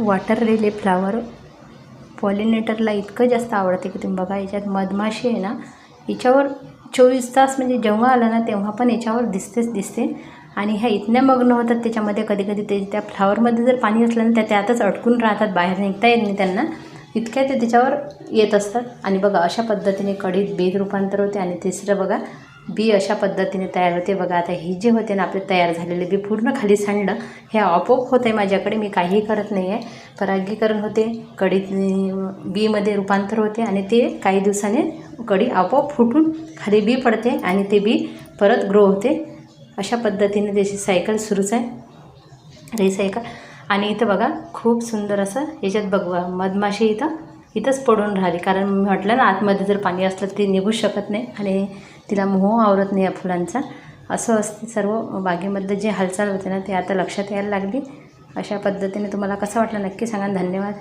Water lily flower पॉलिनेटरला इतकं जास्त आवडते की तुम्ही बघा, याच्यात मधमाशी आहे ना, हिच्यावर 24 तास म्हणजे जेव्हा आला ना तेव्हा पण याच्यावर दिसतेच दिसते. आणि ह्या इतक्या मग्न होतात त्याच्यामध्ये, कधी कधी ते त्या फ्लावरमध्ये जर पाणी असलं ना त्या त्यातच अडकून राहतात, बाहेर निघता येत नाही त्यांना, इतक्या ते त्याच्यावर येत असतात. आणि बघा अशा पद्धतीने कढीत बीज रूपांतर होते. आणि तिसरं बघा, बी अशा पद्धतीने तयार होते. बघा आता ही जे होते ना आपले तयार झालेले बी पूर्ण खाली सांडलं, हे आपोआप होत आहे माझ्याकडे, मी काहीही करत नाही आहे. परागीकरण होते, कढीत बीमध्ये रूपांतर होते आणि ते काही दिवसाने कढी आपोआप फुटून खाली बी पडते आणि ते बी परत ग्रो होते. अशा पद्धतीने त्याची सायकल सुरूच आहे, रिसायकल. आणि इथं बघा खूप सुंदर असं याच्यात बघा मधमाशी इथंच पडून राहिली, कारण म्हटलं ना आतमध्ये जर पाणी असलं ती निघू शकत नाही आणि तिला मोह आवरत नाही या फुलांचा. असं असते सर्व बागेमधलं जे हालचाल होते ना ते आता लक्षात यायला लागली. अशा पद्धतीने तुम्हाला कसं वाटलं नक्की सांगा. धन्यवाद.